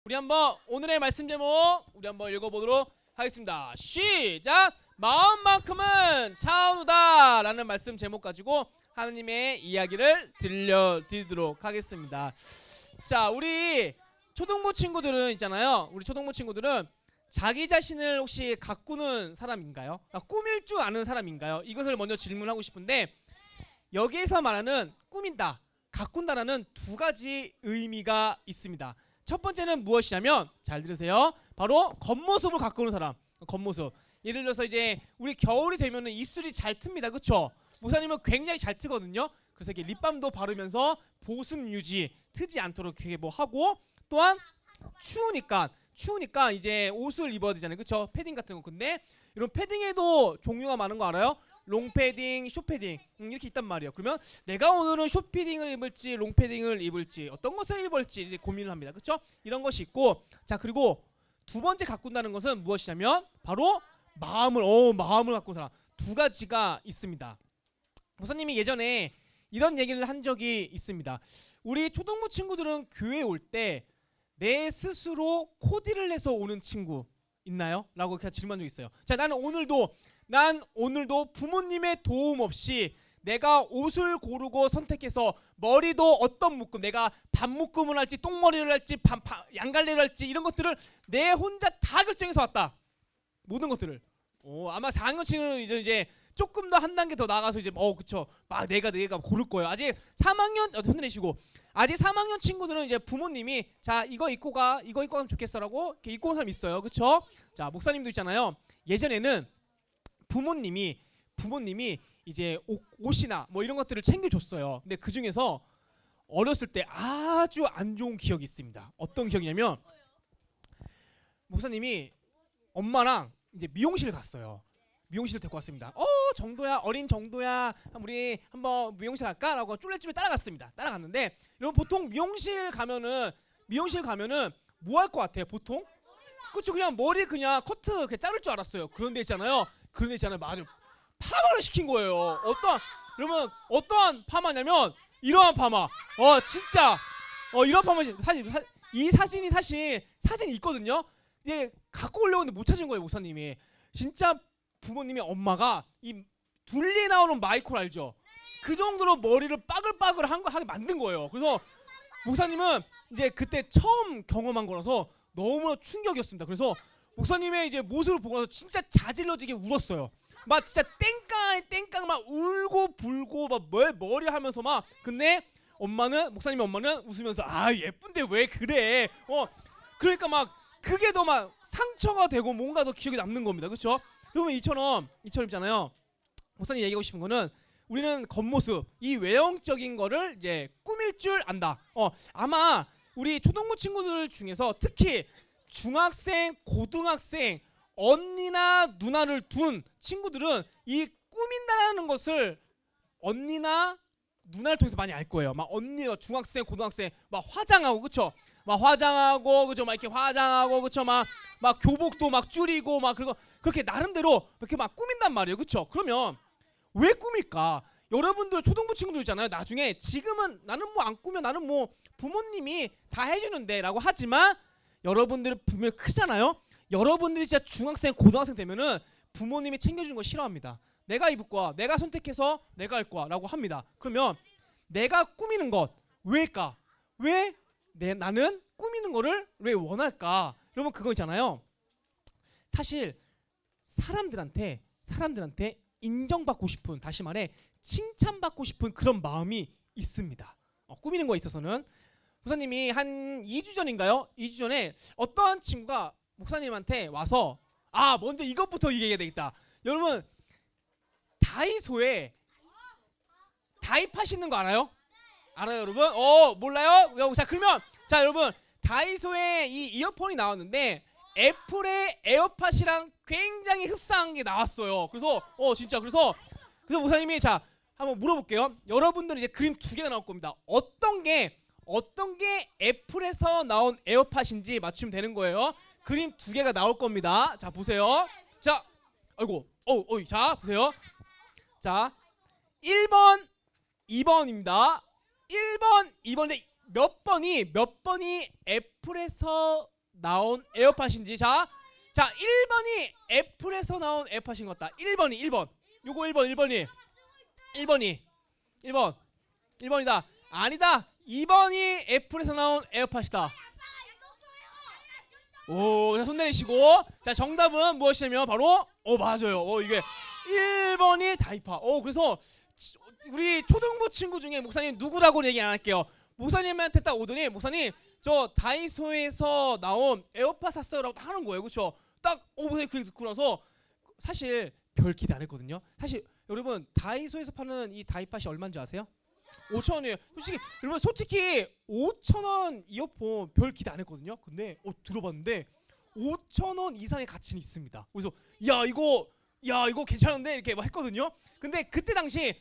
우리 한번 오늘의 말씀 제목 우리 한번 읽어보도록 하겠습니다. 시작! 마음만큼은 차은우다 라는 말씀 제목 가지고 하느님의 이야기를 들려드리도록 하겠습니다. 자, 우리 초등부 친구들은 있잖아요. 우리 초등부 친구들은 자기 자신을 혹시 가꾸는 사람인가요? 꾸밀 줄 아는 사람인가요? 이것을 먼저 질문하고 싶은데, 여기에서 말하는 꾸민다, 가꾼다라는 두 가지 의미가 있습니다. 첫 번째는 무엇이냐면, 잘 들으세요. 바로 겉모습을 가꾸는 사람. 겉모습. 예를 들어서 이제 우리 겨울이 되면은 입술이 잘 틉니다. 그쵸? 목사님은 굉장히 잘 트거든요. 그래서 이렇게 립밤도 바르면서 보습 유지, 트지 않도록 이렇게 뭐 하고, 또한 추우니까 이제 옷을 입어야 되잖아요. 그쵸? 패딩 같은 거. 근데 이런 패딩에도 종류가 많은 거 알아요? 롱패딩, 숏패딩 이렇게 있단 말이에요. 그러면 내가 오늘은 숏패딩을 입을지 롱패딩을 입을지 어떤 것을 입을지 이제 고민을 합니다. 그렇죠? 이런 것이 있고, 자, 그리고 두 번째 가꾼다는 것은 무엇이냐면 바로 마음을 가꾼 사람. 두 가지가 있습니다. 목사님이 예전에 이런 얘기를 한 적이 있습니다. 우리 초등부 친구들은 교회에 올 때 내 스스로 코디를 해서 오는 친구 있나요? 라고 그냥 질문한 적이 있어요. 자, 난 오늘도 부모님의 도움 없이 내가 옷을 고르고 선택해서 머리도 어떤 묶음, 내가 반묶음을 할지 똥머리를 할지 양갈래를 할지 이런 것들을 내 혼자 다 결정해서 왔다. 모든 것들을. 아마 4학년 친구는 이제 조금 더 한 단계 더 나가서 이제 그쵸, 막 내가 고를 거예요. 아직 3학년 흔들리시고, 아직 3학년 친구들은 이제 부모님이 자, 이거 입고 가면 좋겠어라고 이렇게 입고 온 사람 있어요. 그쵸? 자, 목사님도 있잖아요. 예전에는 부모님이 이제 옷이나 뭐 이런 것들을 챙겨줬어요. 근데 그 중에서 어렸을 때 아주 안 좋은 기억이 있습니다. 어떤 기억이냐면, 목사님이 엄마랑 이제 미용실 갔어요. 미용실 데리고 왔습니다. 정도야, 어린 정도야, 우리 한번 미용실 갈까? 라고 쫄래쫄래 따라갔습니다. 따라갔는데, 여러분 보통 미용실 가면은 뭐 할 것 같아요? 보통? 그쵸, 그냥 머리 그냥 커트 그냥 자를 줄 알았어요. 그런데 있잖아요. 맞아, 파마를 시킨 거예요. 어떠한 파마냐면 이러한 파마. 진짜 이런 파마. 이 사진이 사진이 있거든요. 이제 갖고 오려고 했는데 못 찾은 거예요, 목사님이. 진짜 부모님이, 엄마가 이 둘리 나오는 마이콜 알죠? 그 정도로 머리를 빠글빠글 하게 만든 거예요. 그래서 목사님은 이제 그때 처음 경험한 거라서 너무나 충격이었습니다. 그래서 목사님의 이제 모습을 보고 나서 진짜 자질러지게 울었어요. 막 진짜 땡깡 막 울고 불고 막 머리 하면서 막. 근데 목사님의 엄마는 웃으면서 예쁜데 왜 그래? 그러니까 막 그게 더 막 상처가 되고 뭔가 더 기억에 남는 겁니다. 그렇죠? 그러면 이처럼 있잖아요. 목사님 얘기하고 싶은 거는, 우리는 겉모습, 이 외형적인 거를 이제 꾸밀 줄 안다. 아마 우리 초등부 친구들 중에서 특히 중학생, 고등학생, 언니나 누나를 둔 친구들은 이 꾸민다라는 것을 언니나 누나를 통해서 많이 알 거예요. 막 언니가 중학생, 고등학생 막 화장하고, 그쵸? 그쵸? 막 이렇게 화장하고, 그쵸? 막 교복도 막 줄이고 막 그렇게 나름대로 이렇게 막 꾸민단 말이에요. 그쵸? 그러면 왜 꾸밀까? 여러분들 초등부 친구들 있잖아요. 나중에 지금은 나는 뭐 안 꾸며, 나는 뭐 부모님이 다 해주는데 라고 하지만, 여러분들 분명히 크잖아요. 여러분들이 진짜 중학생, 고등학생 되면은 부모님이 챙겨주는 거 싫어합니다. 내가 입을 거야, 내가 선택해서 내가 할 거야 라고 합니다. 그러면 내가 꾸미는 것 왜일까? 왜 나는 꾸미는 거를 왜 원할까? 여러분 그거 있잖아요. 사실 사람들한테 인정받고 싶은, 다시 말해 칭찬받고 싶은 그런 마음이 있습니다. 꾸미는 거에 있어서는. 목사님이 한 2주 전인가요? 2주 전에 어떠한 친구가 목사님한테 와서, 먼저 이것부터 얘기해야 되겠다. 여러분 다이소에 다이파시는 거 알아요? 알아요, 여러분? 몰라요? 자, 그러면 자, 여러분, 다이소에 이 이어폰이 나왔는데 애플의 에어팟이랑 굉장히 흡사한 게 나왔어요. 그래서 진짜 그래서 목사님이 자 한번 물어볼게요. 여러분들은 이제 그림 두 개가 나올 겁니다. 어떤 게 애플에서 나온 에어팟인지 맞추면 되는 거예요. 그림 두 개가 나올 겁니다. 자, 보세요. 자, 아이고, 자, 보세요. 자, 1번, 2번입니다. 1번, 2번인데 몇 번이 애플에서 나온 에어팟인지. 자, 1번이 애플에서 나온 에어팟인 것 같다. 1번. 요거 1번이다. 아니다. 2번이 애플에서 나온 에어팟이다. 자, 손 내리시고. 자, 정답은 무엇이냐면 바로 맞아요. 이게 1번이 다이파. 그래서 우리 초등부 친구 중에 목사님 누구라고 얘기 안 할게요. 목사님한테 딱 오더니 목사님 저 다이소에서 나온 에어팟 샀어요라고 하는 거예요. 그렇죠? 딱 목사님 그 듣고 나서 사실 별 기대 안 했거든요. 사실 여러분 다이소에서 파는 이 다이팟이 얼마인지 아세요? 5,000원이에요. 솔직히 5,000원 이어폰 별 기대 안 했거든요. 근데 들어봤는데 5,000원 이상의 가치는 있습니다. 그래서 야 이거 괜찮은데 이렇게 막 했거든요. 근데 그때 당시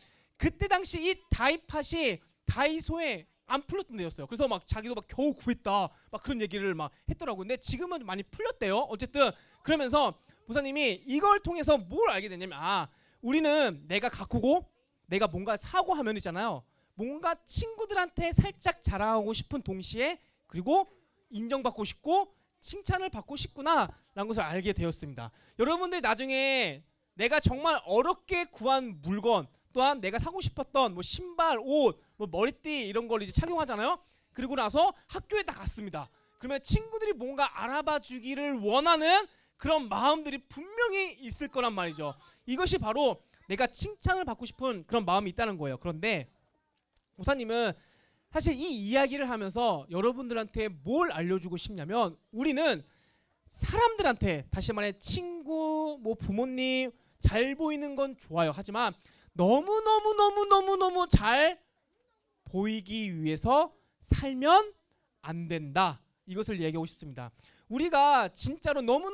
이 다이팟이 다이소에 안 풀렸던 데였어요. 그래서 막 자기도 막 겨우 구했다 막 그런 얘기를 막 했더라고요. 근데 지금은 많이 풀렸대요. 어쨌든 그러면서 목사님이 이걸 통해서 뭘 알게 됐냐면 우리는 내가 가꾸고 내가 뭔가 사고 하면 있잖아요. 뭔가 친구들한테 살짝 자랑하고 싶은 동시에 그리고 인정받고 싶고 칭찬을 받고 싶구나 라는 것을 알게 되었습니다. 여러분들 나중에 내가 정말 어렵게 구한 물건 또한 내가 사고 싶었던 뭐 신발, 옷, 뭐 머리띠 이런 걸 이제 착용하잖아요. 그리고 나서 학교에 딱 갔습니다. 그러면 친구들이 뭔가 알아봐 주기를 원하는 그런 마음들이 분명히 있을 거란 말이죠. 이것이 바로 내가 칭찬을 받고 싶은 그런 마음이 있다는 거예요. 그런데 목사님은 사실 이 이야기를 하면서 여러분들한테 뭘 알려주고 싶냐면 우리는 사람들한테 다시 말해 친구, 뭐 부모님 잘 보이는 건 좋아요. 하지만 너무 잘 보이기 위해서 살면 안 된다. 이것을 얘기하고 싶습니다. 우리가 진짜로 너무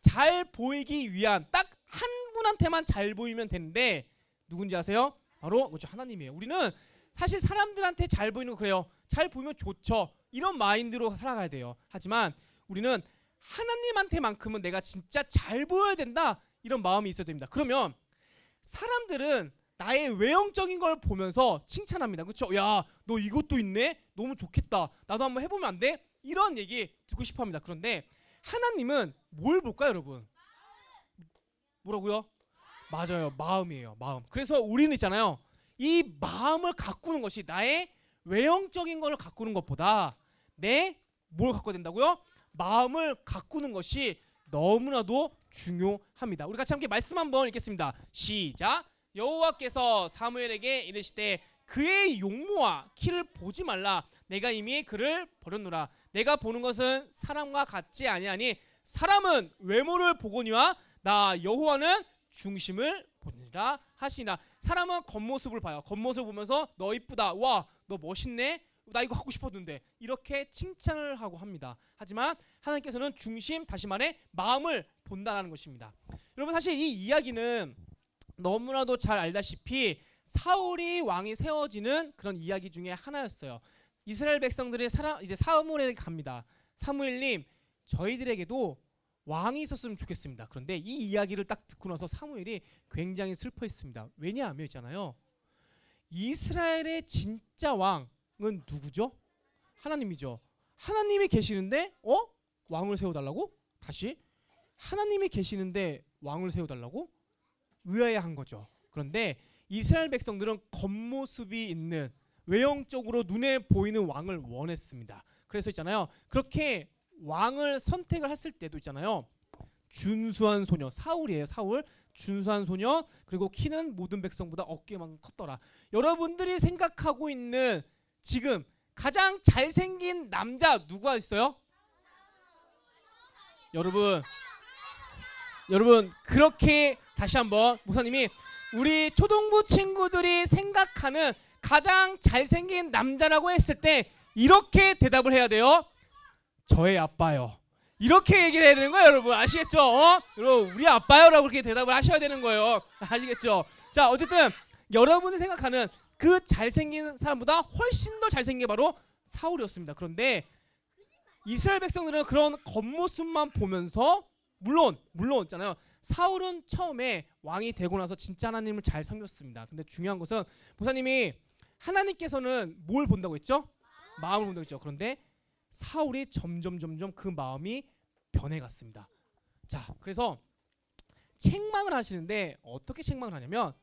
잘 보이기 위한 딱 한 분한테만 잘 보이면 되는데 누군지 아세요? 바로 그렇죠, 하나님이에요. 우리는 사실 사람들한테 잘 보이는 거 그래요. 잘 보이면 좋죠. 이런 마인드로 살아가야 돼요. 하지만 우리는 하나님한테만큼은 내가 진짜 잘 보여야 된다. 이런 마음이 있어야 됩니다. 그러면 사람들은 나의 외형적인 걸 보면서 칭찬합니다. 그렇죠? 야, 너 이것도 있네? 너무 좋겠다. 나도 한번 해보면 안 돼? 이런 얘기 듣고 싶어합니다. 그런데 하나님은 뭘 볼까요, 여러분? 뭐라고요? 맞아요. 마음이에요. 마음. 그래서 우리는 있잖아요. 이 마음을 가꾸는 것이 나의 외형적인 걸 가꾸는 것보다 뭘 가꿔야 된다고요? 마음을 가꾸는 것이 너무나도 중요합니다. 우리 같이 함께 말씀 한번 읽겠습니다. 시작. 여호와께서 사무엘에게 이르시되 그의 용모와 키를 보지 말라. 내가 이미 그를 버렸노라. 내가 보는 것은 사람과 같지 아니하니 사람은 외모를 보거니와 나 여호와는 중심을 보니라 하시나. 사람은 겉모습을 봐요. 겉모습을 보면서 너 이쁘다. 와, 너 멋있네. 나 이거 하고 싶었는데. 이렇게 칭찬을 하고 합니다. 하지만 하나님께서는 중심, 다시 말해 마음을 본다라는 것입니다. 여러분 사실 이 이야기는 너무나도 잘 알다시피 사울이 왕이 세워지는 그런 이야기 중에 하나였어요. 이스라엘 백성들이 이제 사무엘에게 갑니다. 사무엘님, 저희들에게도 왕이 있었으면 좋겠습니다. 그런데 이 이야기를 딱 듣고 나서 사무엘이 굉장히 슬퍼했습니다. 왜냐하면 있잖아요. 이스라엘의 진짜 왕은 누구죠? 하나님이죠. 하나님이 계시는데 왕을 세워달라고? 다시 하나님이 계시는데 왕을 세워달라고? 의아해한 거죠. 그런데 이스라엘 백성들은 겉모습이 있는 외형적으로 눈에 보이는 왕을 원했습니다. 그래서 있잖아요. 그렇게 왕을 선택을 했을 때도 있잖아요. 준수한 소녀 사울이에요. 사울 준수한 소녀 그리고 키는 모든 백성보다 어깨만 컸더라. 여러분들이 생각하고 있는 지금 가장 잘생긴 남자 누가 있어요? 여러분 그렇게 다시 한번 목사님이 우리 초등부 친구들이 생각하는 가장 잘생긴 남자라고 했을 때 이렇게 대답을 해야 돼요. 저의 아빠요. 이렇게 얘기를 해야 되는 거예요, 여러분. 아시겠죠? 여러분, 우리 아빠요라고 그렇게 대답을 하셔야 되는 거예요. 아시겠죠? 자, 어쨌든 여러분이 생각하는 그 잘생긴 사람보다 훨씬 더 잘생긴 게 바로 사울이었습니다. 그런데 이스라엘 백성들은 그런 겉모습만 보면서 물론 있잖아요. 사울은 처음에 왕이 되고 나서 진짜 하나님을 잘 섬겼습니다. 근데 중요한 것은 목사님이 하나님께서는 뭘 본다고 했죠? 마음을 본다고 했죠. 그런데 사울이 점점 그 마음이 변해갔습니다. 자, 그래서 책망을 하시는데 어떻게 책망을 하냐면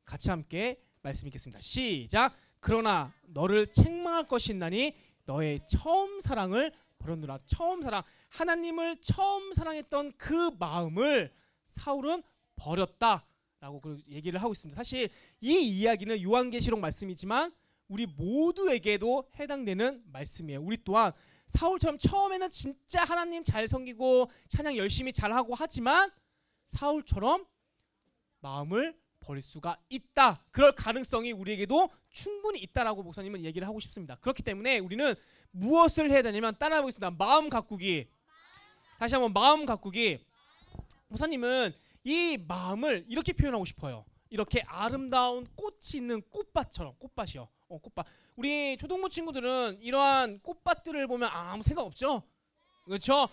같이 함께 말씀 읽겠습니다. 시작. 그러나 너를 책망할 것이 있나니 너의 처음 사랑을 버렸노라. 처음 사랑, 하나님을 처음 사랑했던 그 마음을 사울은 버렸다라고 얘기를 하고 있습니다. 사실 이 이야기는 요한계시록 말씀이지만 우리 모두에게도 해당되는 말씀이에요. 우리 또한 사울처럼 처음에는 진짜 하나님 잘 섬기고 찬양 열심히 잘하고 하지만 사울처럼 마음을 버릴 수가 있다. 그럴 가능성이 우리에게도 충분히 있다라고 목사님은 얘기를 하고 싶습니다. 그렇기 때문에 우리는 무엇을 해야 되냐면 따라해 보겠습니다. 마음 가꾸기. 다시 한번 마음 가꾸기. 목사님은 이 마음을 이렇게 표현하고 싶어요. 이렇게 아름다운 꽃이 있는 꽃밭처럼. 꽃밭이요. 꽃밭. 우리 초등부 친구들은 이러한 꽃밭들을 보면 아무 생각 없죠? 그렇죠?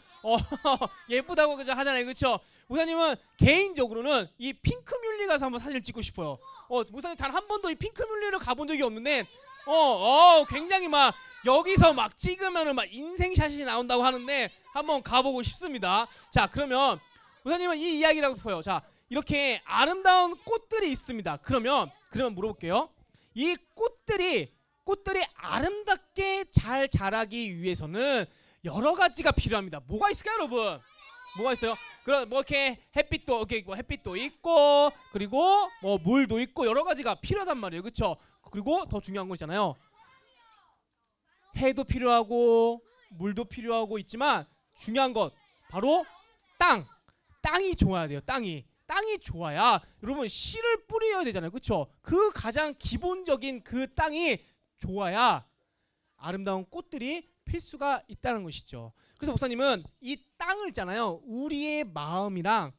예쁘다고 그저 하잖아요. 그렇죠? 목사님은 개인적으로는 이 핑크뮬리 가서 한번 사진을 찍고 싶어요. 목사님 단 한 번도 이 핑크뮬리를 가본 적이 없는데 굉장히 막 여기서 막 찍으면은 막 인생샷이 나온다고 하는데 한번 가보고 싶습니다. 자, 그러면 목사님은 이 이야기라고 싶어요. 자, 이렇게 아름다운 꽃들이 있습니다. 그러면 물어볼게요. 이 꽃들이 아름답게 잘 자라기 위해서는 여러 가지가 필요합니다. 뭐가 있을까요, 여러분? 뭐가 있어요? 그럼 뭐 이렇게 햇빛도 있고 그리고 뭐 물도 있고 여러 가지가 필요하단 말이에요. 그렇죠? 그리고 더 중요한 거 있잖아요. 해도 필요하고 물도 필요하고 있지만 중요한 것 바로 땅이 좋아야 돼요. 땅이 좋아야 여러분 씨를 뿌려야 되잖아요. 그렇죠? 그 가장 기본적인 그 땅이 좋아야 아름다운 꽃들이 필 수가 있다는 것이죠. 그래서 목사님은 이 땅을 있잖아요. 우리의 마음이랑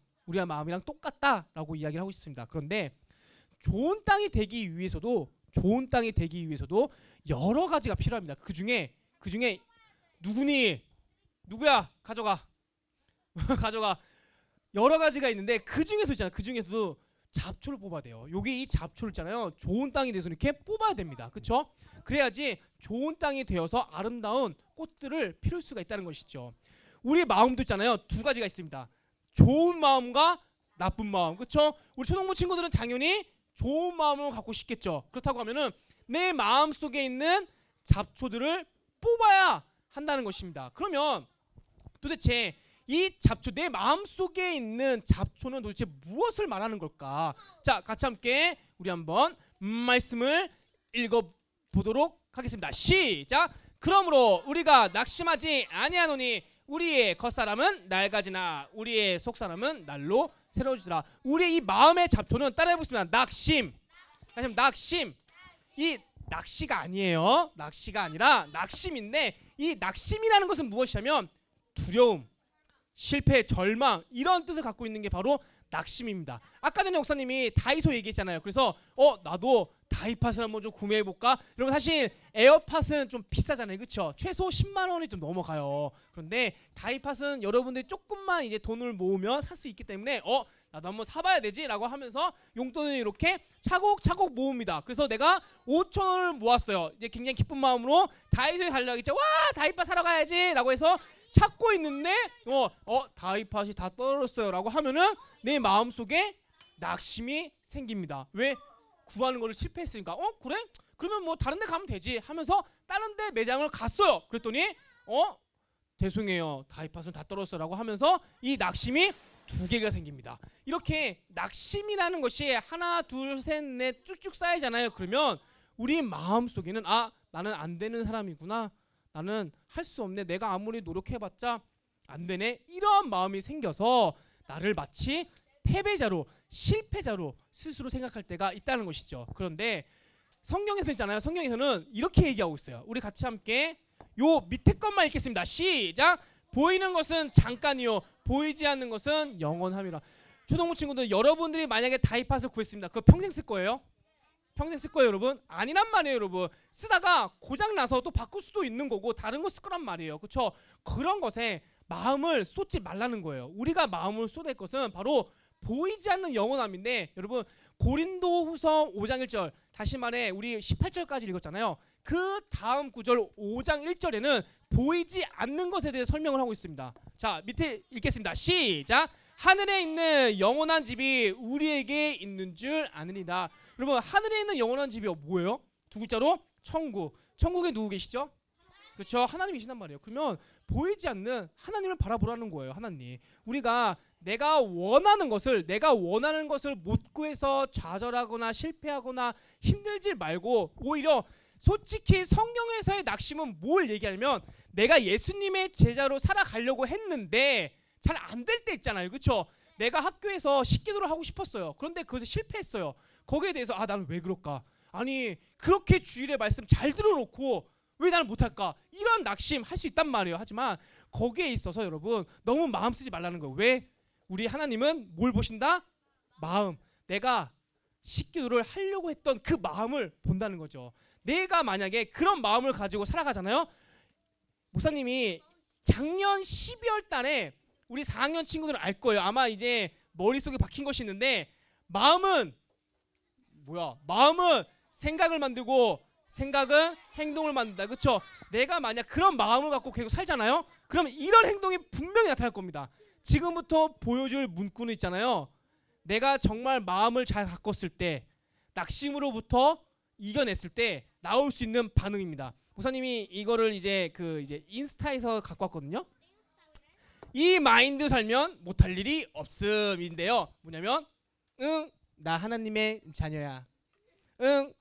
똑같다라고 이야기를 하고 싶습니다. 그런데 좋은 땅이 되기 위해서도 여러 가지가 필요합니다. 그 중에 누구야? 가져가. 여러 가지가 있는데 그 중에서도 잡초를 뽑아야 돼요. 여기 이 잡초를 있잖아요. 좋은 땅이 돼서 이렇게 뽑아야 됩니다. 그렇죠? 그래야지 좋은 땅이 되어서 아름다운 꽃들을 피울 수가 있다는 것이죠. 우리 마음도 있잖아요. 두 가지가 있습니다. 좋은 마음과 나쁜 마음. 그렇죠? 우리 초등부 친구들은 당연히 좋은 마음을 갖고 싶겠죠. 그렇다고 하면은 내 마음 속에 있는 잡초들을 뽑아야 한다는 것입니다. 그러면 도대체 이 잡초, 내 마음속에 있는 잡초는 도대체 무엇을 말하는 걸까? 자, 같이 함께 우리 한번 말씀을 읽어보도록 하겠습니다. 시작! 그러므로 우리가 낙심하지 아니하노니 우리의 겉사람은 낡아지나 우리의 속사람은 날로 새로워지더라. 우리의 이 마음의 잡초는 따라해보겠습니다. 낙심. 이 낚시가 아니에요. 낚시가 아니라 낙심인데 이 낙심이라는 것은 무엇이냐면 두려움, 실패, 절망 이런 뜻을 갖고 있는 게 바로 낙심입니다. 아까 전에 목사님이 다이소 얘기했잖아요. 그래서 나도 다이팟을 한번 좀 구매해볼까? 여러분 사실 에어팟은 좀 비싸잖아요. 그렇죠? 최소 10만 원이 좀 넘어가요. 그런데 다이팟은 여러분들이 조금만 이제 돈을 모으면 살 수 있기 때문에 나도 한번 사봐야 되지 라고 하면서 용돈을 이렇게 차곡차곡 모읍니다. 그래서 내가 5천 원을 모았어요. 이제 굉장히 기쁜 마음으로 다이소에 가려고 했죠. 와, 다이팟 사러 가야지 라고 해서 찾고 있는데 다이팟이 다 떨어졌어요 라고 하면은 내 마음속에 낙심이 생깁니다. 왜? 구하는 거를 실패했으니까. 그래? 그러면 뭐 다른 데 가면 되지 하면서 다른 데 매장을 갔어요. 그랬더니 죄송해요, 다이팟은 다 떨어졌어요 라고 하면서 이 낙심이 두 개가 생깁니다. 이렇게 낙심이라는 것이 하나 둘 셋 넷 쭉쭉 쌓이잖아요. 그러면 우리 마음속에는 나는 안 되는 사람이구나, 나는 할 수 없네, 내가 아무리 노력해봤자 안 되네, 이런 마음이 생겨서 나를 마치 패배자로 실패자로 스스로 생각할 때가 있다는 것이죠. 그런데 성경에서 있잖아요. 성경에서는 이렇게 얘기하고 있어요. 우리 같이 함께 요 밑에 것만 읽겠습니다. 시작. 보이는 것은 잠깐이요 보이지 않는 것은 영원함이라. 초등부 친구들, 여러분들이 만약에 다이파스 구했습니다. 그거 평생 쓸 거예요? 평생 쓸 거예요, 여러분? 아니란 말이에요, 여러분. 쓰다가 고장 나서 또 바꿀 수도 있는 거고 다른 거 쓸 거란 말이에요. 그렇죠? 그런 것에 마음을 쏟지 말라는 거예요. 우리가 마음을 쏟을 것은 바로 보이지 않는 영원함인데, 여러분 고린도후서 5장 1절, 다시 말해 우리 18절까지 읽었잖아요. 그 다음 구절 5장 1절에는 보이지 않는 것에 대해 설명을 하고 있습니다. 자, 밑에 읽겠습니다. 시작. 하늘에 있는 영원한 집이 우리에게 있는 줄 아느니라. 여러분, 하늘에 있는 영원한 집이 뭐예요? 두 글자로 천국. 천국에 누구 계시죠? 그렇죠? 하나님이시단 말이에요. 그러면 보이지 않는 하나님을 바라보라는 거예요. 하나님. 우리가 내가 원하는 것을 못 구해서 좌절하거나 실패하거나 힘들지 말고, 오히려 솔직히 성경에서의 낙심은 뭘 얘기하냐면, 내가 예수님의 제자로 살아가려고 했는데 잘 안 될 때 있잖아요. 그렇죠? 내가 학교에서 식기도를 하고 싶었어요. 그런데 그것에 실패했어요. 거기에 대해서 나는 왜 그럴까? 아니 그렇게 주일의 말씀 잘 들어놓고 왜 나는 못할까? 이런 낙심 할 수 있단 말이에요. 하지만 거기에 있어서 여러분 너무 마음 쓰지 말라는 거예요. 왜? 우리 하나님은 뭘 보신다? 마음. 내가 식기도를 하려고 했던 그 마음을 본다는 거죠. 내가 만약에 그런 마음을 가지고 살아가잖아요. 목사님이 작년 12월 달에 우리 4학년 친구들은 알 거예요. 아마 이제 머릿속에 박힌 것이 있는데, 마음은 뭐야? 마음은 생각을 만들고 생각은 행동을 만든다. 그렇죠? 내가 만약 그런 마음을 갖고 계속 살잖아요. 그러면 이런 행동이 분명히 나타날 겁니다. 지금부터 보여줄 문구는 있잖아요. 내가 정말 마음을 잘 바꿨을 때, 낙심으로부터 이겨냈을 때 나올 수 있는 반응입니다. 목사님이 이거를 이제 인스타에서 갖고 왔거든요. 이 마인드 살면 못할 일이 없음인데요. 뭐냐면 나 하나님의 자녀야.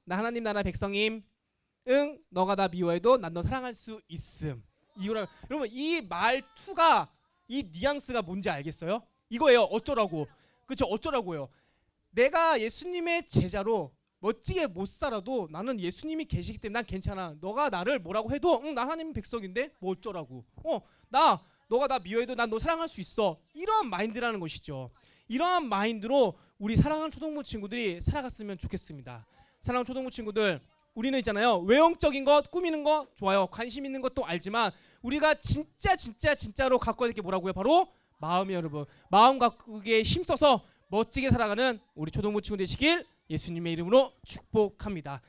나 하나님 나라 백성임. 너가 나 미워해도 난 너 사랑할 수 있음. 이거라. 여러분 이 말투가, 이 뉘앙스가 뭔지 알겠어요? 이거예요. 어쩌라고. 그렇죠? 어쩌라고요. 내가 예수님의 제자로 멋지게 못 살아도 나는 예수님이 계시기 때문에 난 괜찮아. 너가 나를 뭐라고 해도 나 하나님 백성인데 뭐 어쩌라고. 너가 나 미워해도 난 너 사랑할 수 있어. 이런 마인드라는 것이죠. 이러한 마인드로 우리 사랑하는 초등부 친구들이 살아갔으면 좋겠습니다. 사랑하는 초등부 친구들, 우리는 있잖아요. 외형적인 것, 꾸미는 거 좋아요. 관심 있는 것도 알지만 우리가 진짜로 갖고 와야 될 게 뭐라고요? 바로 마음이에요, 여러분. 마음 가꾸기에 힘써서 멋지게 살아가는 우리 초등부 친구 되시길 예수님의 이름으로 축복합니다.